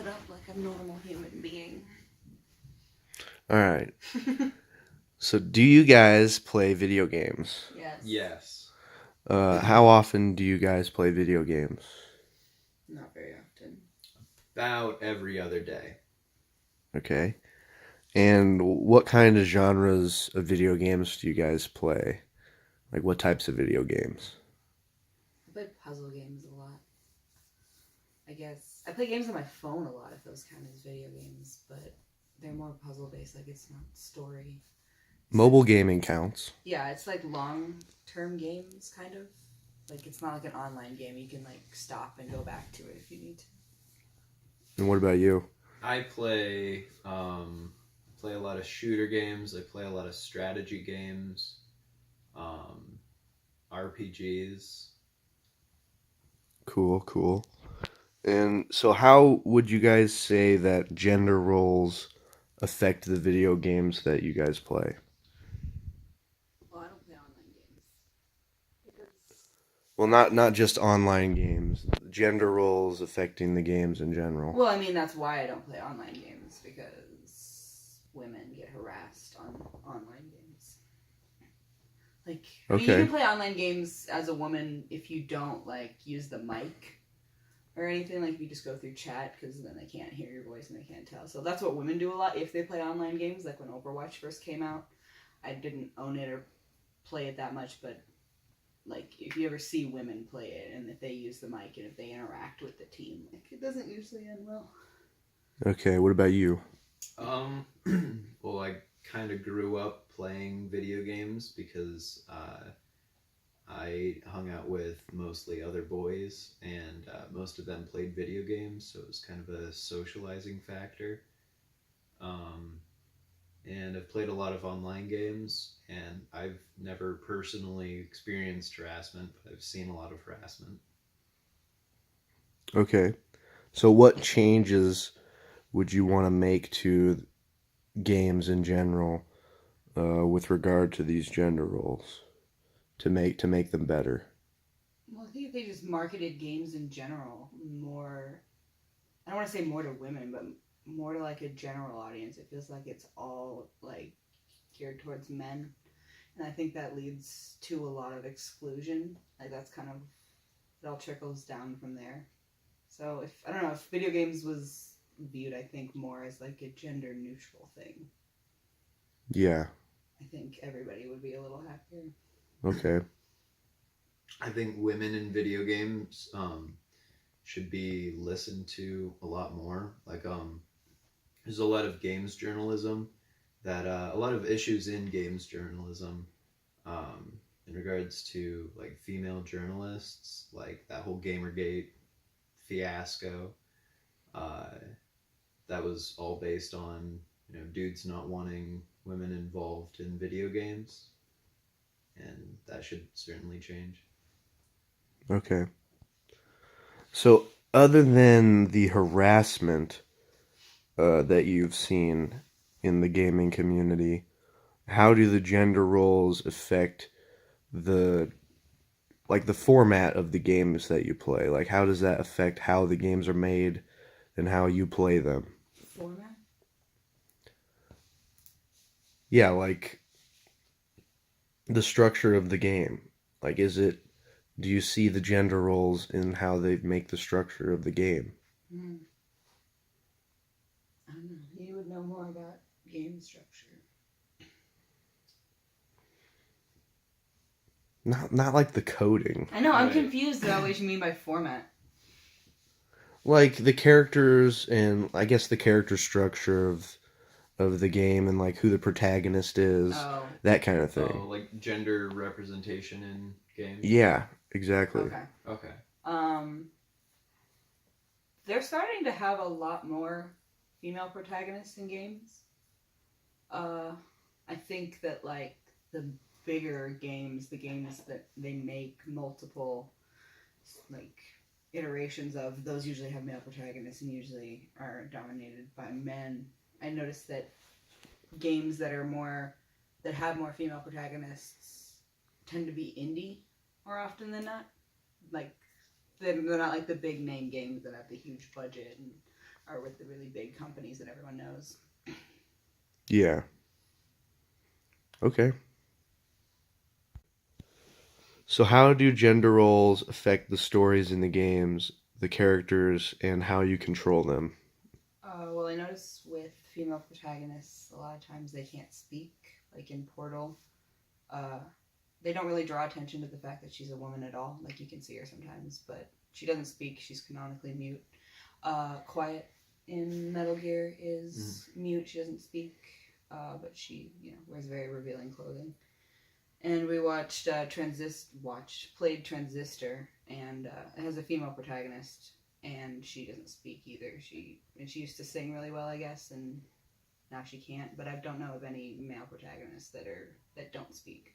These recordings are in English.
it up like a normal human being. All right. So, do you guys play video games? Yes. Yes. How often do you guys play video games? Not very often. About every other day. Okay. And what kind of genres of video games do you guys play? Like, what types of video games? I play puzzle games a lot. I guess I play games on my phone a lot if those count as video games, but they're more puzzle based. Like it's not story. Mobile gaming counts. Yeah, it's like long term games, kind of. Like it's not like an online game. You can like stop and go back to it if you need to. And what about you? I play a lot of shooter games. I play a lot of strategy games, RPGs. Cool. And so, how would you guys say that gender roles affect the video games that you guys play? Well, I don't play online games because Well, not just online games. Gender roles affecting the games in general. well, I mean that's why I don't play online games because women get harassed on online games. Like, I mean, you Okay. can play online games as a woman if you don't like use the mic or anything. Like, if you just go through chat, because then they can't hear your voice and they can't tell. So that's what women do a lot if they play online games. Like when Overwatch first came out, I didn't own it or play it that much, but like if you ever see women play it and if they use the mic and if they interact with the team, like it doesn't usually end well. Okay, what about you? Well, I kind of grew up playing video games because I hung out with mostly other boys, and most of them played video games, so it was kind of a socializing factor. Um, and I've played a lot of online games, and I've never personally experienced harassment, but I've seen a lot of harassment. Okay. So, what changes would you want to make to games in general with regard to these gender roles to make them better? Well, I think if they just marketed games in general more, I don't want to say more to women, but more to like a general audience. It feels like it's all like geared towards men, and I think that leads to a lot of exclusion. Like that's kind of it all trickles down from there. So if I don't know if video games was viewed, I think more as like a gender neutral thing, Yeah. I think everybody would be a little happier. Okay. I think women in video games should be listened to a lot more. Like, there's a lot of games journalism that a lot of issues in games journalism um, in regards to like female journalists, like that whole Gamergate fiasco. Uh, that was all based on dudes not wanting women involved in video games, and that should certainly change. Okay. So, other than the harassment that you've seen in the gaming community, how do the gender roles affect the the format of the games that you play? Like, how does that affect how the games are made and how you play them? Format? Yeah, like the structure of the game. Like, do you see the gender roles in how they make the structure of the game? Hmm. I don't know. You would know more about game structure. Not like the coding. I know. I'm Right. confused about what you mean by format. Like the characters and I guess the character structure of the game and like who the protagonist is, Oh. that kind of Oh, thing. like gender representation in games? Yeah, exactly. Okay. Okay. Um. They're starting to have a lot more female protagonists in games. Uh, I think that like the bigger games, the games that they make multiple like iterations of, those usually have male protagonists and usually are dominated by men. I noticed that games that have more female protagonists tend to be indie more often than not. Like they're not like the big name games that have the huge budget and are with the really big companies that everyone knows. Yeah. Okay. So how do gender roles affect the stories in the games, the characters, and how you control them? Well, I notice with female protagonists, a lot of times they can't speak. Like in Portal, uh, they don't really draw attention to the fact that she's a woman at all. Like you can see her sometimes, but she doesn't speak. She's canonically mute. Quiet in Metal Gear is mute. She doesn't speak, but she wears very revealing clothing. And we watched played Transistor, and it has a female protagonist, and she doesn't speak either. She used to sing really well, I guess, and now she can't. But I don't know of any male protagonists that don't speak.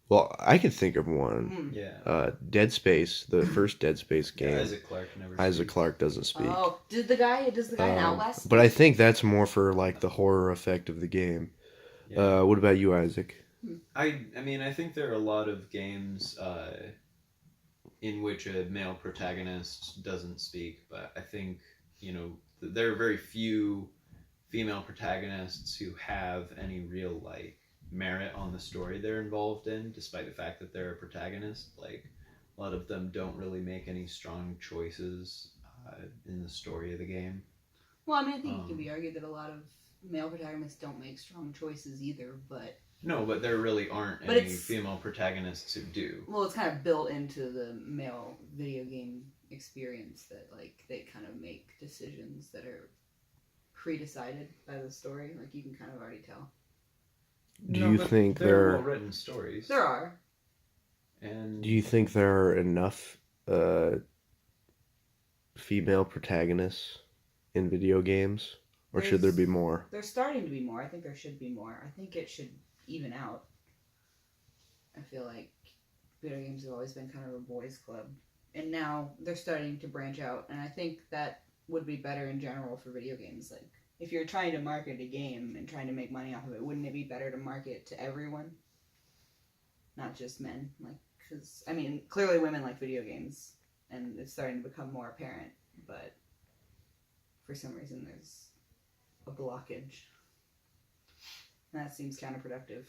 Well, I could think of one. Yeah. Dead Space, the first Dead Space game. Yeah, Isaac Clarke never Isaac speaks. Clarke doesn't speak. Oh, does the guy in Outlast speak? But I think that's more for like the horror effect of the game. Yeah. What about you, Isaac? I mean, I think there are a lot of games in which a male protagonist doesn't speak, but I think, there are very few female protagonists who have any real, merit on the story they're involved in, despite the fact that they're a protagonist. Like, a lot of them don't really make any strong choices in the story of the game. Well, I mean, I think it can be argued that a lot of male protagonists don't make strong choices either, but... No, but there really aren't But any it's- female protagonists who do. Well, it's kind of built into the male video game experience that, like, they kind of make decisions that are pre-decided by the story. Like, you can kind of already tell. Do you but think there are there- well-written stories? There are. And Do you think there are enough female protagonists in video games? Or should there be more? There's starting to be more. I think there should be more. I think it should even out. I feel like video games have always been kind of a boys' club. And now they're starting to branch out. And I think that would be better in general for video games. Like, if you're trying to market a game and trying to make money off of it, wouldn't it be better to market it to everyone? Not just men. Like, because, I mean, clearly women like video games. And it's starting to become more apparent. But for some reason there's a blockage. And that seems counterproductive.